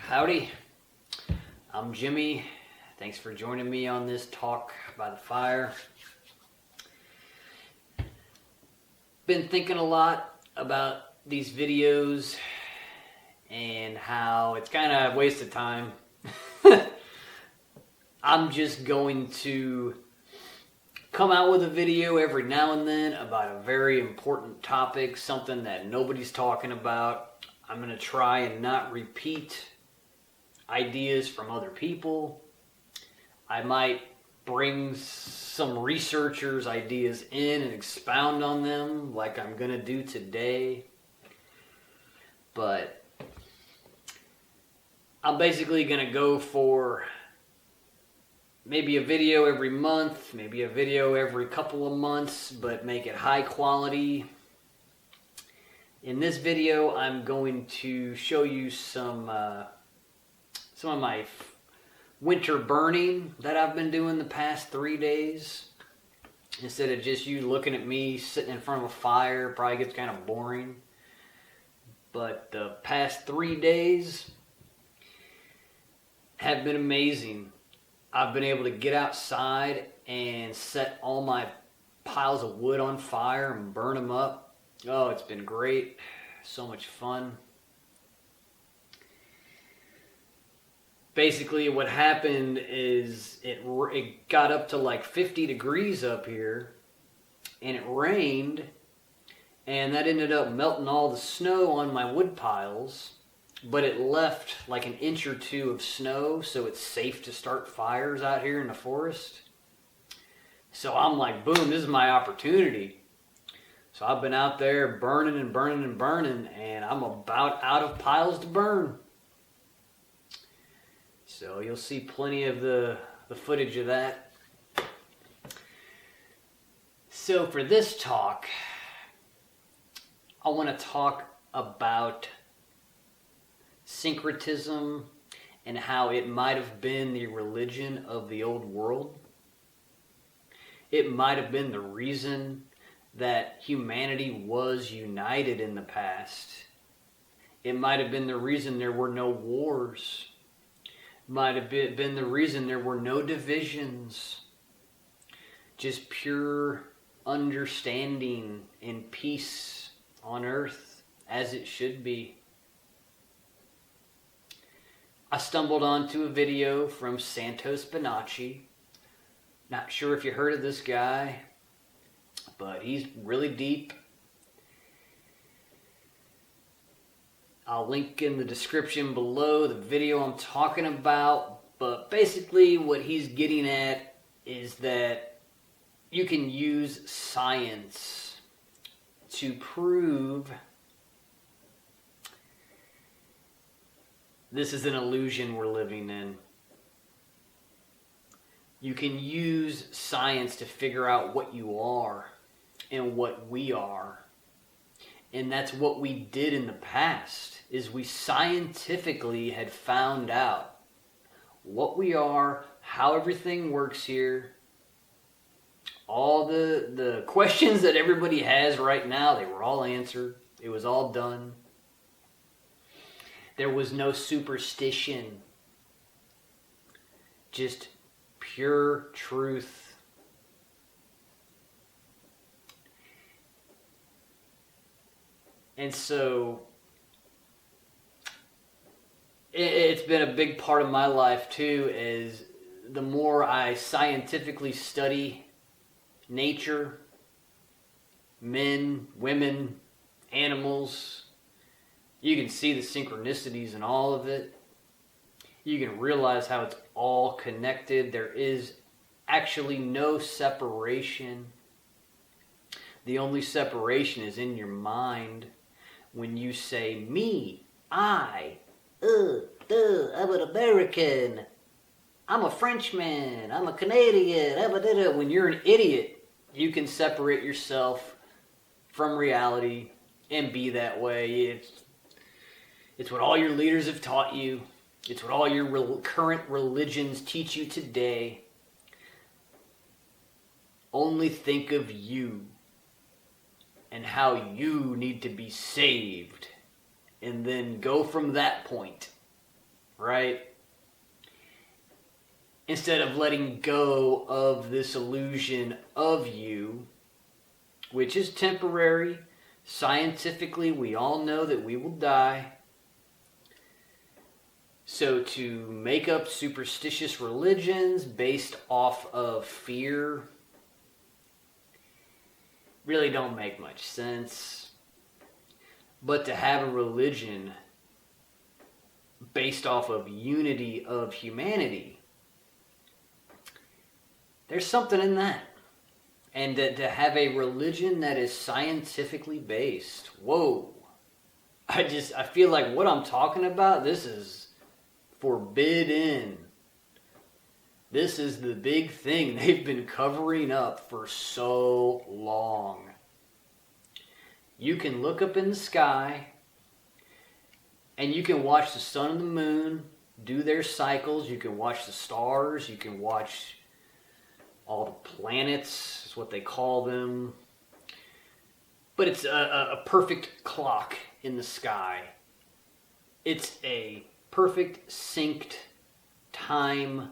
Howdy, I'm Jimmy. Thanks for joining me on this talk by the fire. Been thinking a lot about these videos and how it's kind of a waste of time. I'm just going to come out with a video every now and then about a very important topic, something that nobody's talking about. I'm going to try and not repeat ideas from other people. I might bring some researchers' ideas in and expound on them like I'm going to do today. But I'm basically going to go for maybe a video every month, maybe a video every couple of months, but make it high quality. In this video, I'm going to show you some of my winter burning that I've been doing the past 3 days. Instead of just you looking at me sitting in front of a fire, probably gets kind of boring. But the past 3 days have been amazing. I've been able to get outside and set all my piles of wood on fire and burn them up. Oh, it's been great. So much fun. Basically, what happened is it got up to like 50 degrees up here, and it rained, and that ended up melting all the snow on my wood piles, but it left like an inch or two of snow, so it's safe to start fires out here in the forest. So I'm like, boom, this is my opportunity. So I've been out there burning and burning and burning, and I'm about out of piles to burn. So you'll see plenty of the footage of that. So for this talk, I want to talk about syncretism and how it might have been the religion of the old world. It might have been the reason that humanity was united in the past. It might have been the reason there were no wars. Might have been the reason there were no divisions. Just pure understanding and peace on earth as it should be. I stumbled onto a video from Santos Bonacci. Not sure if you heard of this guy, but he's really deep. I'll link in the description below the video I'm talking about, but basically what he's getting at is that you can use science to prove this is an illusion we're living in. You can use science to figure out what you are and what we are. And that's what we did in the past, is we scientifically had found out what we are, how everything works here. All the questions that everybody has right now, they were all answered. It was all done. There was no superstition. Just pure truth. And so it's been a big part of my life too, is the more I scientifically study nature, men, women, animals, you can see the synchronicities in all of it. You can realize how it's all connected. There is actually no separation. The only separation is in your mind. When you say, me, I'm an American, I'm a Frenchman, I'm a Canadian, when you're an idiot, you can separate yourself from reality and be that way. It's what all your leaders have taught you. It's what all your current religions teach you today. Only think of you and how you need to be saved, and then go from that point. right? Instead of letting go of this illusion of you, which is temporary. Scientifically, we all know that we will die. So to make up superstitious religions based off of fear really don't make much sense. But to have a religion based off of unity of humanity, there's something in that. And to have a religion that is scientifically based, whoa. I feel like what I'm talking about, this is forbidden. This is the big thing they've been covering up for so long. You can look up in the sky and you can watch the sun and the moon do their cycles. You can watch the stars. You can watch all the planets, is what they call them. But it's a perfect clock in the sky. It's a perfect synced time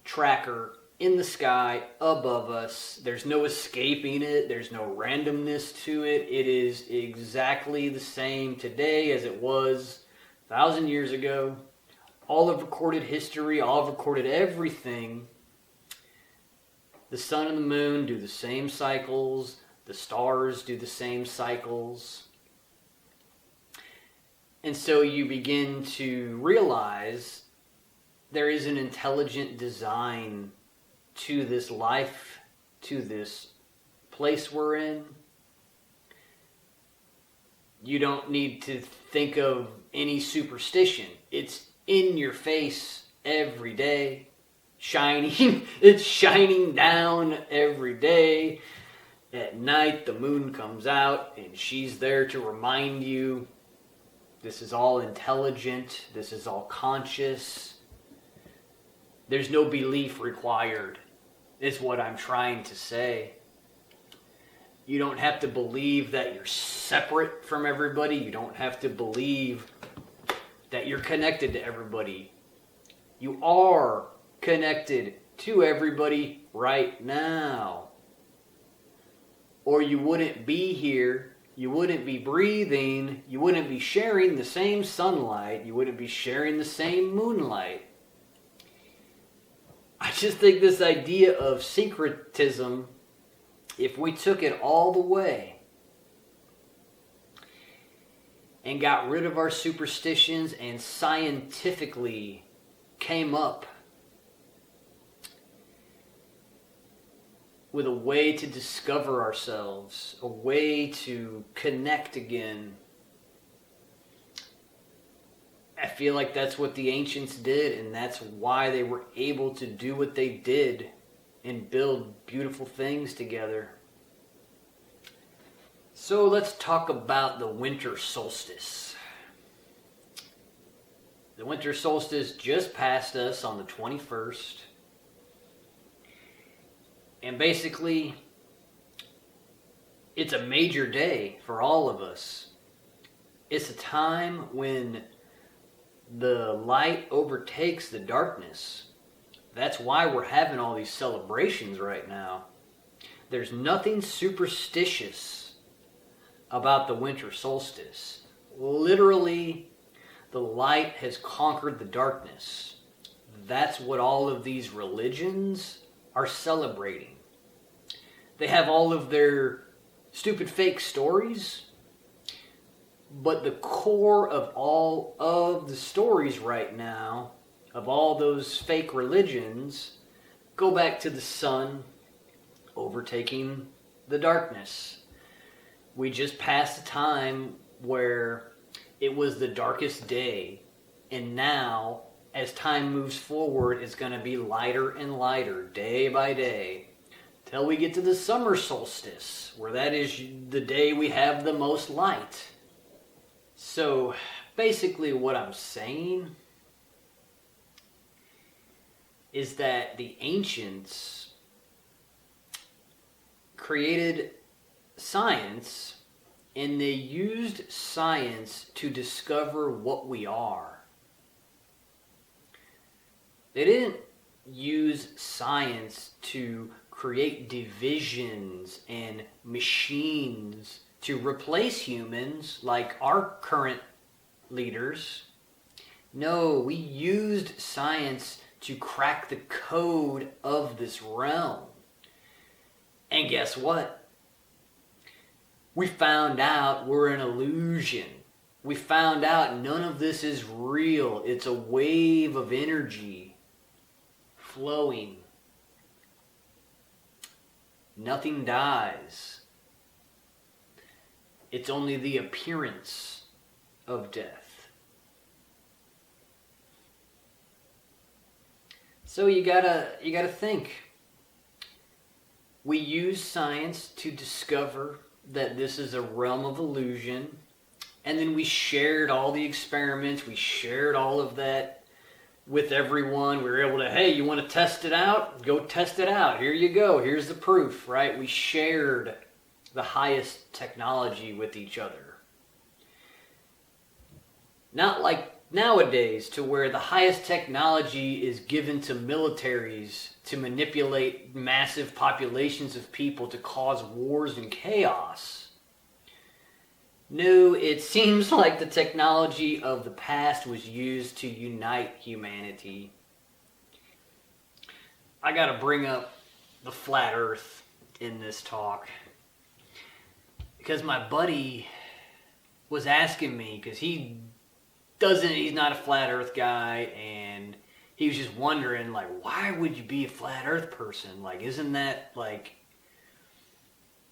tracker in the sky above us. There's no escaping it. There's no randomness to it. It is exactly the same today as it was 1,000 years ago. All of recorded history, all of recorded everything. The sun and the moon do the same cycles. The stars do the same cycles. And so you begin to realize there is an intelligent design to this life, to this place we're in. You don't need to think of any superstition. It's in your face every day. Shining, it's shining down every day. At night, the moon comes out and she's there to remind you this is all intelligent, this is all conscious. There's no belief required, is what I'm trying to say. You don't have to believe that you're separate from everybody. You don't have to believe that you're connected to everybody. You are connected to everybody right now. Or you wouldn't be here, you wouldn't be breathing, you wouldn't be sharing the same sunlight, you wouldn't be sharing the same moonlight. I just think this idea of syncretism, if we took it all the way and got rid of our superstitions and scientifically came up with a way to discover ourselves, a way to connect again. I feel like that's what the ancients did, and that's why they were able to do what they did and build beautiful things together. So let's talk about the winter solstice. The winter solstice just passed us on the 21st. And basically, it's a major day for all of us. It's a time when the light overtakes the darkness. That's why we're having all these celebrations right now. There's nothing superstitious about the winter solstice. Literally, the light has conquered the darkness. That's what all of these religions are celebrating. They have all of their stupid fake stories, but the core of all of the stories right now, of all those fake religions, go back to the sun overtaking the darkness. We just passed a time where it was the darkest day, and now, as time moves forward, it's going to be lighter and lighter, day by day, till we get to the summer solstice, where that is the day we have the most light. So, basically what I'm saying is that the ancients created science, and they used science to discover what we are. They didn't use science to create divisions and machines to replace humans like our current leaders. No, we used science to crack the code of this realm. And guess what? We found out we're an illusion. We found out none of this is real. It's a wave of energy flowing. Nothing dies. It's only the appearance of death. So you gotta think. We use science to discover that this is a realm of illusion, and then we shared all the experiments, we shared all of that with everyone. We were able to, hey, you want to test it out? Go test it out. Here you go. Here's the proof, right? We shared the highest technology with each other. Not like nowadays, to where the highest technology is given to militaries to manipulate massive populations of people to cause wars and chaos. No, it seems like the technology of the past was used to unite humanity. I gotta bring up the flat earth in this talk, because my buddy was asking me, because he's not a flat earth guy, and he was just wondering, like, why would you be a flat earth person? Like, isn't that like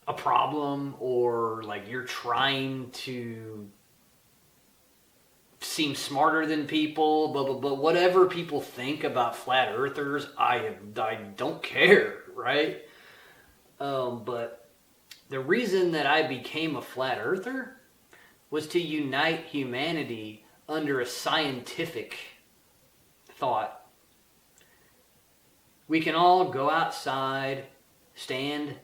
a problem, or like you're trying to seem smarter than people, blah blah blah. Whatever people think about flat earthers, I don't care, right? But the reason that I became a flat earther was to unite humanity under a scientific thought. We can all go outside, stand,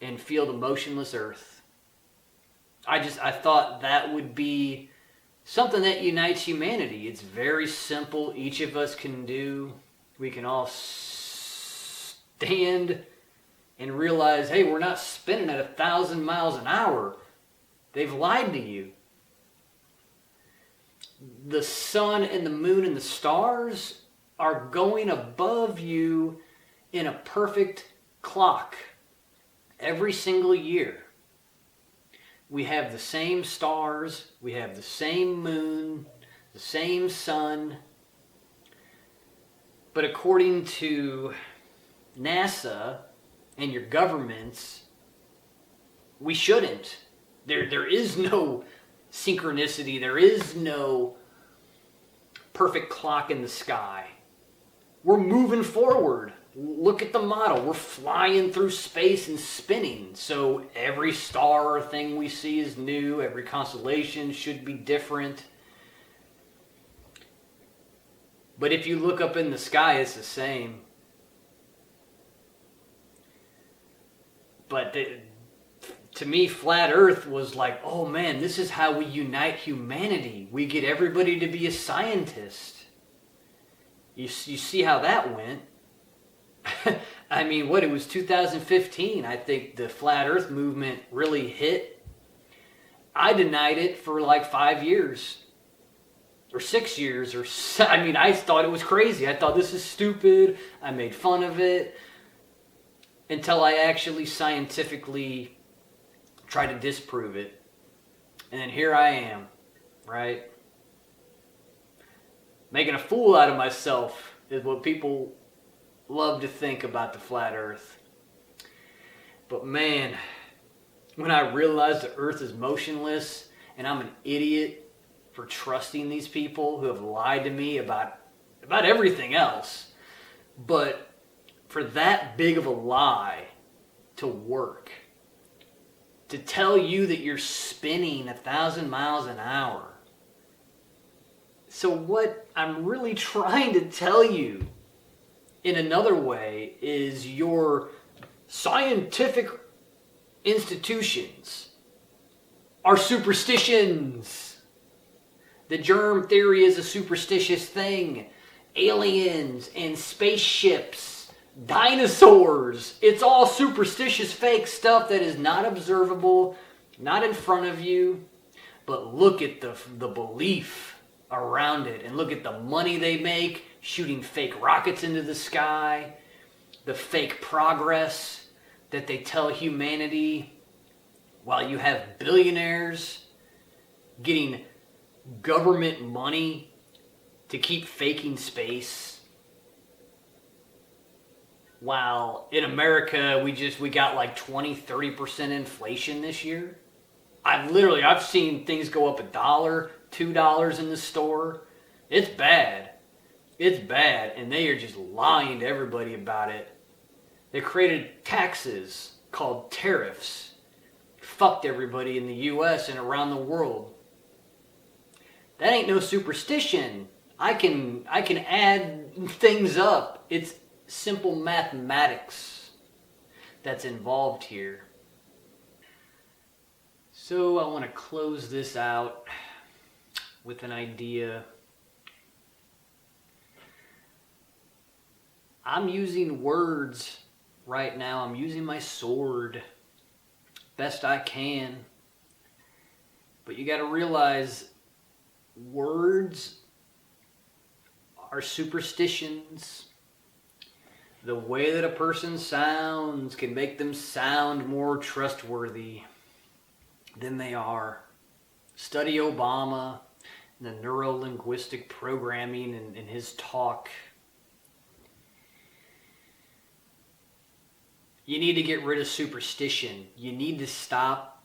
and feel the motionless earth. I thought that would be something that unites humanity. It's very simple. Each of us can do. We can all stand and realize, hey, we're not spinning at 1,000 miles an hour. They've lied to you. The sun and the moon and the stars are going above you in a perfect clock. Every single year, we have the same stars, we have the same moon, the same sun. But according to NASA and your governments, we shouldn't. There is no synchronicity, there is no perfect clock in the sky. We're moving forward. Look at the model. We're flying through space and spinning. So every star or thing we see is new. Every constellation should be different. But if you look up in the sky, it's the same. But to me, flat Earth was like, oh man, this is how we unite humanity. We get everybody to be a scientist. You see how that went. I mean, it was 2015, I think the flat earth movement really hit. I denied it for like 5 years or 6 years I thought it was crazy. I thought this is stupid. I made fun of it until I actually scientifically tried to disprove it. And then here I am, right? Making a fool out of myself is what people love to think about the flat earth. But man, when I realized the earth is motionless and I'm an idiot for trusting these people who have lied to me about everything else, but for that big of a lie to work, to tell you that you're spinning 1,000 miles an hour. So what I'm really trying to tell you in another way is your scientific institutions are superstitions. The germ theory is a superstitious thing. aliens and spaceships, dinosaurs. It's all superstitious fake stuff that is not observable, not in front of you. But look at the belief around it, and look at the money they make shooting fake rockets into the sky, the fake progress that they tell humanity, while you have billionaires getting government money to keep faking space. While in America we got like 20-30% inflation this year. I've seen things go up $1, $2 in the store. It's bad. It's bad, and they are just lying to everybody about it. They created taxes called tariffs. Fucked everybody in the US and around the world. That ain't no superstition. I can add things up. It's simple mathematics that's involved here. So I want to close this out with an idea. I'm using words right now. I'm using my sword best I can. But you got to realize words are superstitions. The way that a person sounds can make them sound more trustworthy than they are. Study Obama and the neuro-linguistic programming in his talk. You need to get rid of superstition. You need to stop.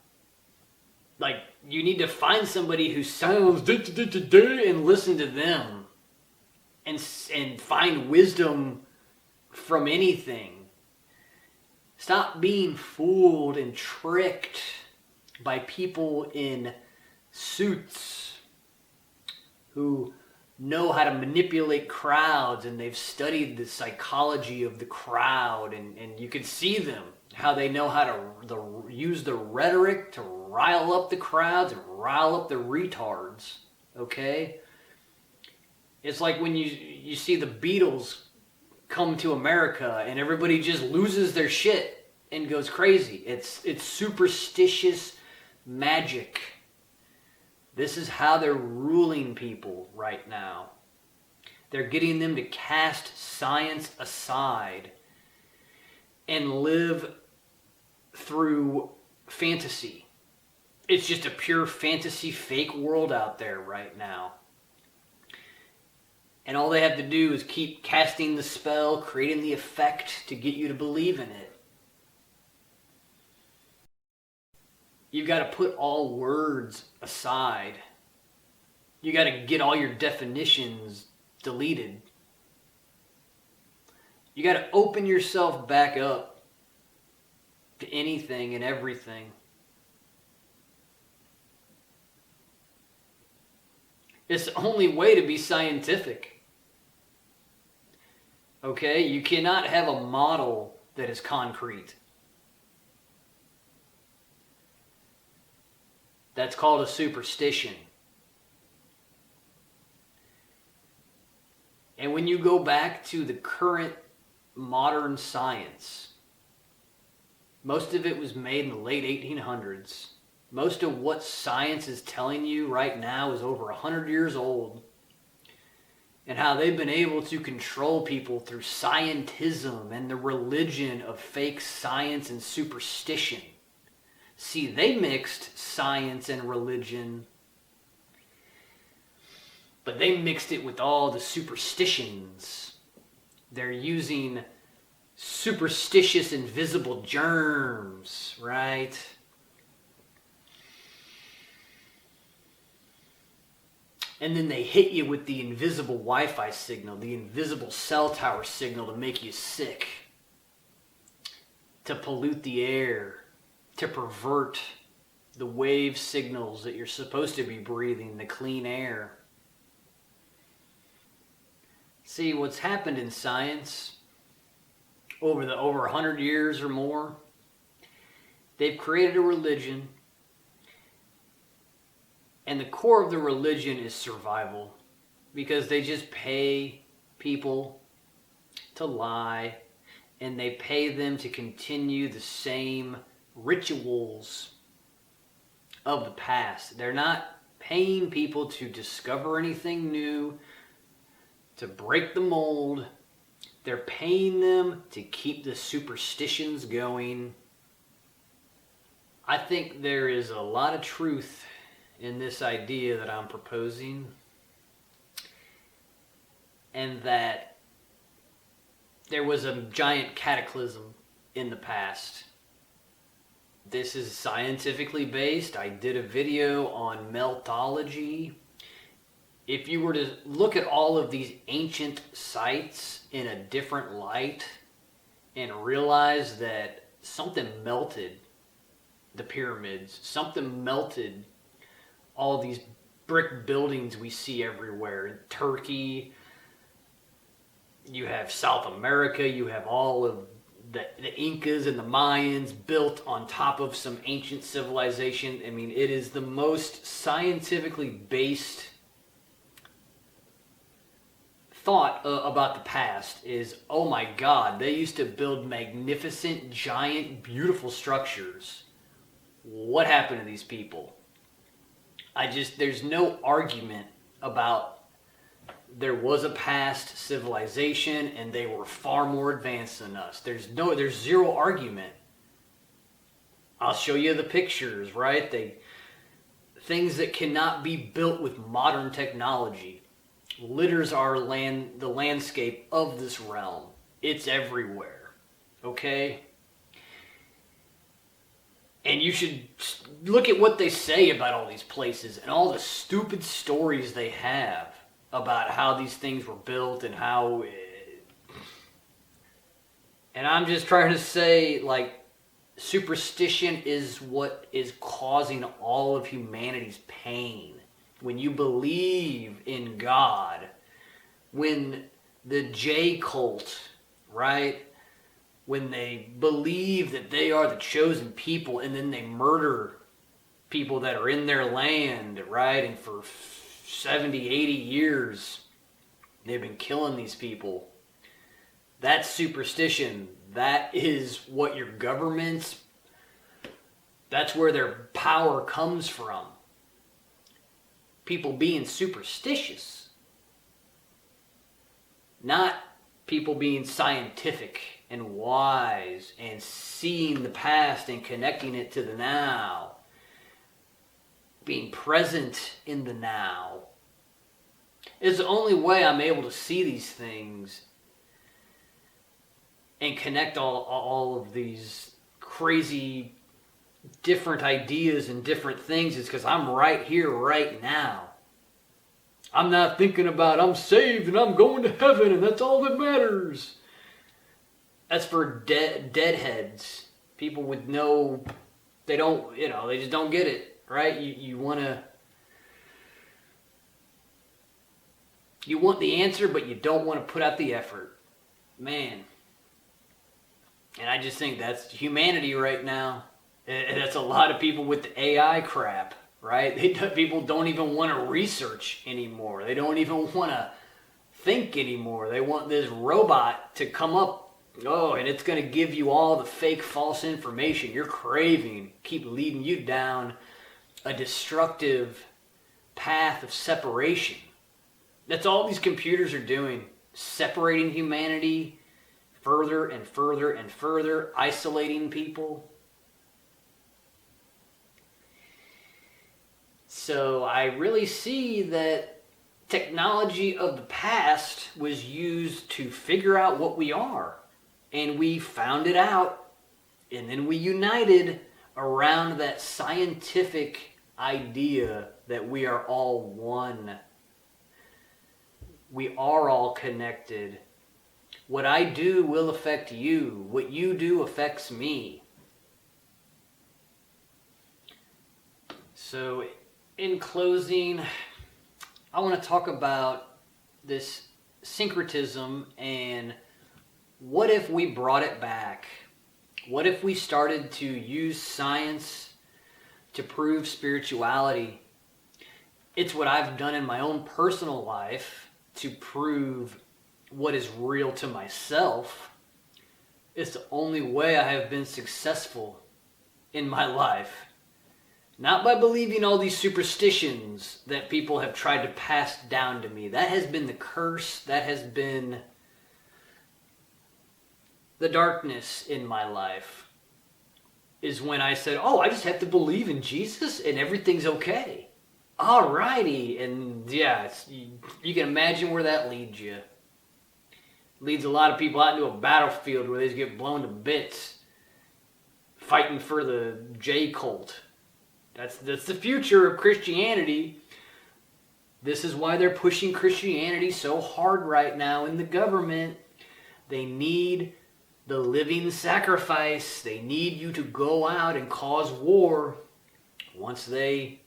You need to find somebody who sounds and listen to them. And find wisdom from anything. Stop being fooled and tricked by people in suits who know how to manipulate crowds, and they've studied the psychology of the crowd, and you can see them, how they know how to use the rhetoric to rile up the crowds and rile up the retards, okay? It's like when you see the Beatles come to America and everybody just loses their shit and goes crazy. It's superstitious magic. This is how they're ruling people right now. They're getting them to cast science aside and live through fantasy. It's just a pure fantasy fake world out there right now. And all they have to do is keep casting the spell, creating the effect to get you to believe in it. You've got to put all words aside. You got to get all your definitions deleted. You got to open yourself back up to anything and everything. It's the only way to be scientific. Okay? You cannot have a model that is concrete. That's called a superstition. And when you go back to the current modern science, most of it was made in the late 1800s. Most of what science is telling you right now is over 100 years old. And how they've been able to control people through scientism and the religion of fake science and superstition. See, they mixed science and religion, but they mixed it with all the superstitions. They're using superstitious invisible germs, right? And then they hit you with the invisible Wi-Fi signal, the invisible cell tower signal to make you sick, to pollute the air, to pervert the wave signals that you're supposed to be breathing, the clean air. See, what's happened in science over 100 years or more, they've created a religion, and the core of the religion is survival, because they just pay people to lie, and they pay them to continue the same rituals of the past. They're not paying people to discover anything new, to break the mold. They're paying them to keep the superstitions going. I think there is a lot of truth in this idea that I'm proposing, and that there was a giant cataclysm in the past. This is scientifically based. I did a video on meltology. If you were to look at all of these ancient sites in a different light and realize that something melted the pyramids, something melted all these brick buildings we see everywhere. In Turkey, you have South America, you have all of the Incas and the Mayans built on top of some ancient civilization. I mean, it is the most scientifically based thought about the past is, oh my God, they used to build magnificent, giant, beautiful structures. What happened to these people? There's no argument about there was a past civilization and they were far more advanced than us. There's zero argument. I'll show you the pictures, right? Things that cannot be built with modern technology. Litters are the landscape of this realm. It's everywhere. Okay? And you should look at what they say about all these places and all the stupid stories they have about how these things were built and how... And I'm just trying to say, like, superstition is what is causing all of humanity's pain. When you believe in God, when the J cult, right? When they believe that they are the chosen people and then they murder people that are in their land, right? And for 70, 80 years, they've been killing these people. That's superstition. That is what your governments, that's where their power comes from. People being superstitious. Not people being scientific and wise and seeing the past and connecting it to the now. Being present in the now. It's the only way I'm able to see these things and connect all of these crazy different ideas and different things is because I'm right here, right now. I'm not thinking about I'm saved and I'm going to heaven and that's all that matters. That's for deadheads. People with no, they don't, they just don't get it, right? You want the answer, but you don't want to put out the effort. Man. And I just think that's humanity right now. That's a lot of people with the AI crap, right? People don't even want to research anymore. They don't even want to think anymore. They want this robot to come up, and it's going to give you all the fake, false information you're craving, keep leading you down a destructive path of separation. That's all these computers are doing, separating humanity further and further and further, isolating people. So I really see that technology of the past was used to figure out what we are. And we found it out. And then we united around that scientific idea that we are all one. We are all connected. What I do will affect you. What you do affects me. So, in closing, I want to talk about this syncretism and what if we brought it back? What if we started to use science to prove spirituality? It's what I've done in my own personal life to prove what is real to myself, it's the only way I have been successful in my life. Not by believing all these superstitions that people have tried to pass down to me. That has been the curse. That has been the darkness in my life. Is when I said, oh, I just have to believe in Jesus and everything's okay. Alrighty. And yeah, you can imagine where that leads you. Leads a lot of people out into a battlefield where they just get blown to bits. Fighting for the J cult. That's the future of Christianity. This is why they're pushing Christianity so hard right now in the government. They need the living sacrifice. They need you to go out and cause war once they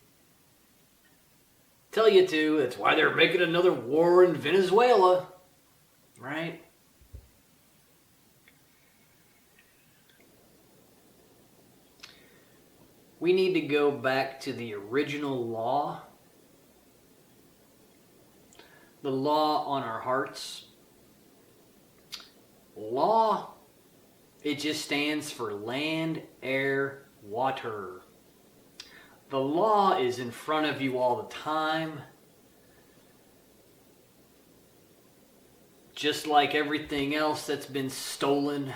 tell you to. That's why they're making another war in Venezuela, right? We need to go back to the original law. The law on our hearts. Law, it just stands for land, air, water. The law is in front of you all the time. Just like everything else that's been stolen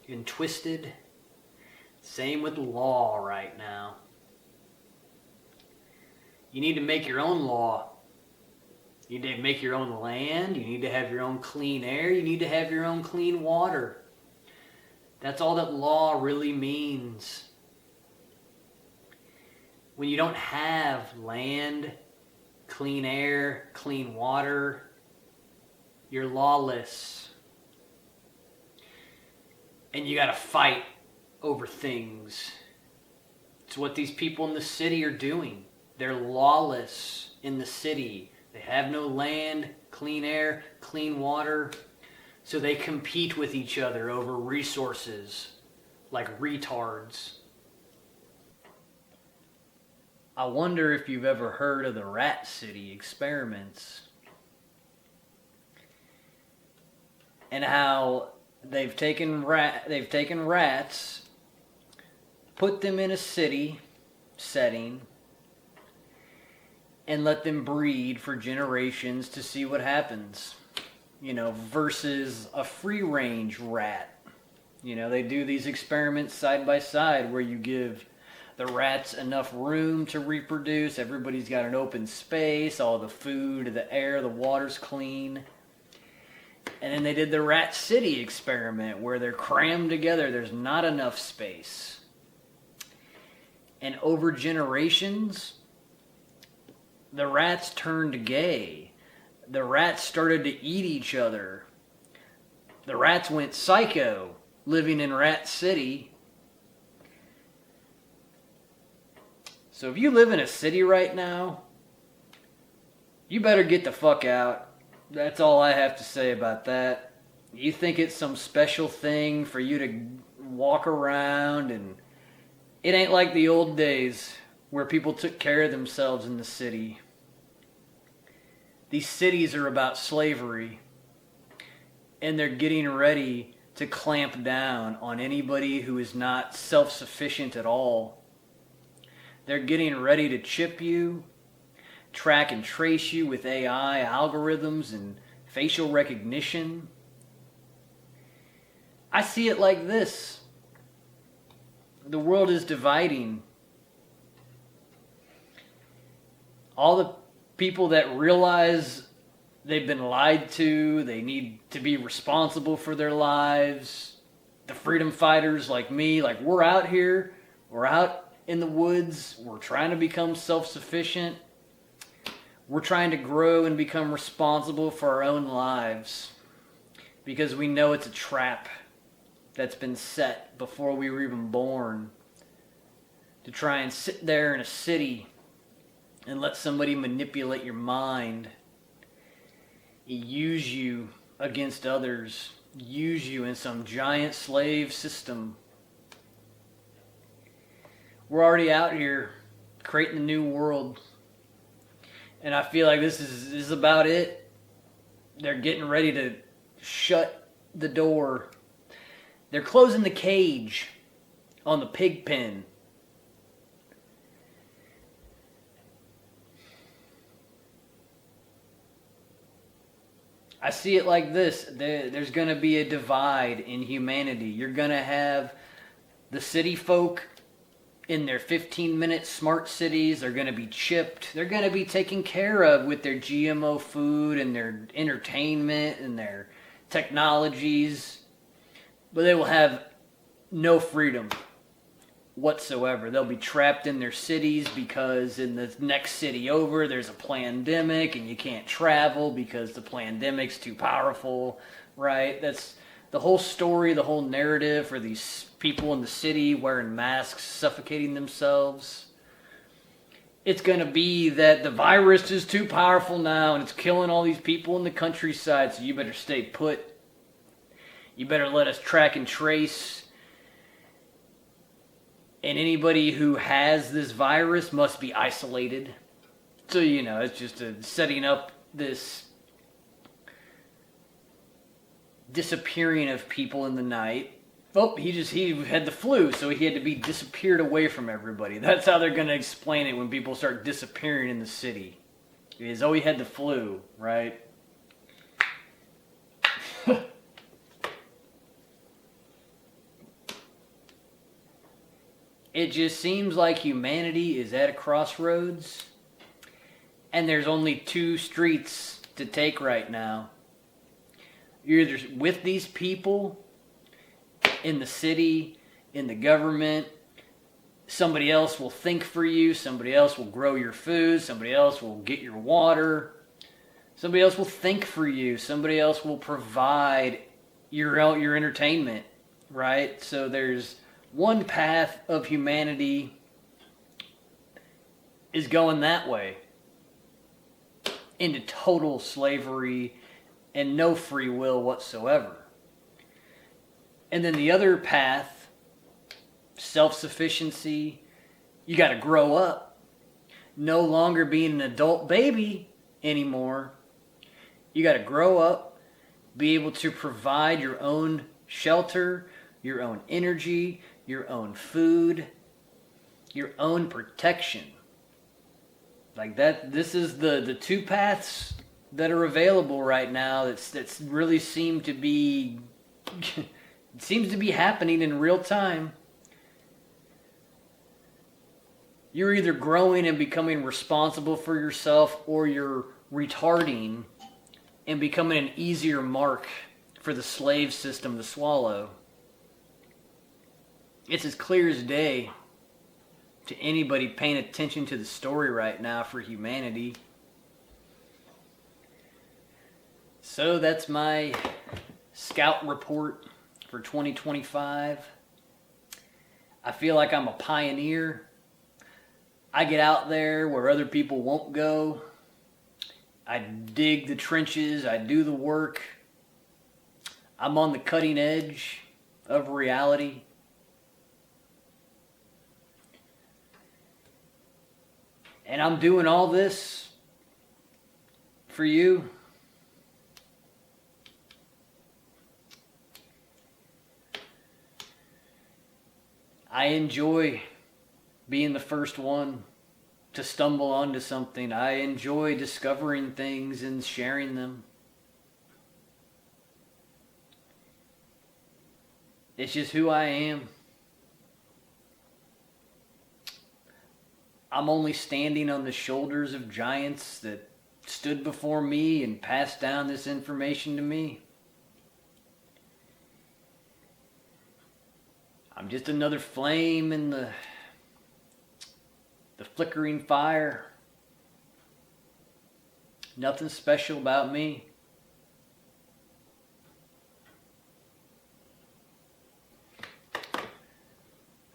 and twisted. Same with law right now. You need to make your own law. You need to make your own land. You need to have your own clean air. You need to have your own clean water. That's all that law really means. When you don't have land, clean air, clean water, you're lawless. And you gotta fight over things. It's what these people in the city are doing. They're lawless in the city. They have no land, clean air, clean water. So they compete with each other over resources like retards. I wonder if you've ever heard of the Rat City experiments. And how they've taken rats, put them in a city setting, and let them breed for generations to see what happens. You know, versus a free-range rat. You know, they do these experiments side by side where you give the rats enough room to reproduce. Everybody's got an open space, all the food, the air, the water's clean. And then they did the Rat City experiment where they're crammed together. There's not enough space. And over generations, the rats turned gay. The rats started to eat each other. The rats went psycho living in Rat City. So if you live in a city right now, you better get the fuck out. That's all I have to say about that. You think it's some special thing for you to walk around, and it ain't like the old days where people took care of themselves in the city. These cities are about slavery, and they're getting ready to clamp down on anybody who is not self-sufficient at all. They're getting ready to chip you, track and trace you with AI algorithms and facial recognition. I see it like this. The world is dividing. All the people that realize they've been lied to, they need to be responsible for their lives. The freedom fighters like me, like we're out here, we're out in the woods, we're trying to become self-sufficient. We're trying to grow and become responsible for our own lives because we know it's a trap that's been set before we were even born to try and sit there in a city and let somebody manipulate your mind, use you against others, use you in some giant slave system. We're already out here creating the new world. And I feel like this is about it. They're getting ready to shut the door. They're closing the cage on the pig pen. I see it like this. There's going to be a divide in humanity. You're going to have the city folk in their 15-minute smart cities. They're going to be chipped. They're going to be taken care of with their GMO food and their entertainment and their technologies. But they will have no freedom whatsoever. They'll be trapped in their cities because in the next city over there's a pandemic and you can't travel because the pandemic's too powerful, right? That's the whole story, the whole narrative for these people in the city wearing masks, suffocating themselves. It's going to be that the virus is too powerful now and it's killing all these people in the countryside, so you better stay put. You better let us track and trace. And anybody who has this virus must be isolated. So, it's just setting up this disappearing of people in the night. Oh, he had the flu, so he had to be disappeared away from everybody. That's how they're going to explain it when people start disappearing in the city. He had the flu, right? It just seems like humanity is at a crossroads, and there's only two streets to take right now. You're either with these people in the city, in the government. Somebody else will think for you. Somebody else will grow your food. Somebody else will get your water. Somebody else will think for you. Somebody else will provide your entertainment, right? So there's one path of humanity is going that way, into total slavery and no free will whatsoever. And then the other path, self-sufficiency, you got to grow up, no longer being an adult baby anymore. You got to grow up, be able to provide your own shelter, your own energy, your own food, your own protection. Like that, this is the two paths that are available right now that's really seems to be happening in real time. You're either growing and becoming responsible for yourself, or you're retarding and becoming an easier mark for the slave system to swallow. It's as clear as day to anybody paying attention to the story right now for humanity. So that's my scout report for 2025. I feel like I'm a pioneer. I get out there where other people won't go. I dig the trenches. I do the work. I'm on the cutting edge of reality. And I'm doing all this for you. I enjoy being the first one to stumble onto something. I enjoy discovering things and sharing them. It's just who I am. I'm only standing on the shoulders of giants that stood before me and passed down this information to me. I'm just another flame in the flickering fire. Nothing special about me.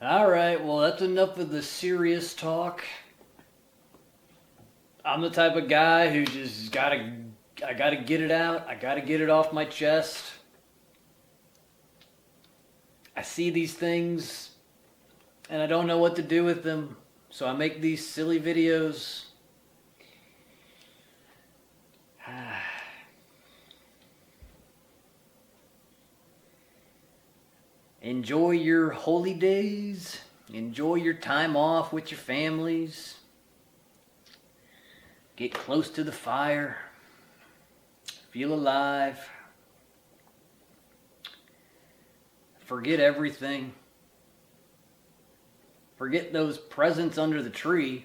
All right, well, that's enough of the serious talk. I'm the type of guy who just I gotta get it out. I gotta get it off my chest. I see these things and I don't know what to do with them, so I make these silly videos. Enjoy your holy days. Enjoy your time off with your families. Get close to the fire. Feel alive. Forget everything. Forget those presents under the tree.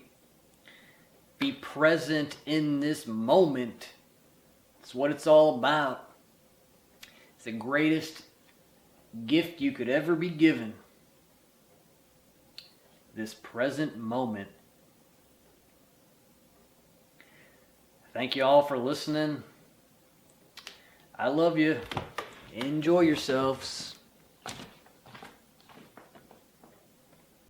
Be present in this moment. It's what it's all about. It's the greatest gift you could ever be given. This present moment. Thank you all for listening. I love you. Enjoy yourselves.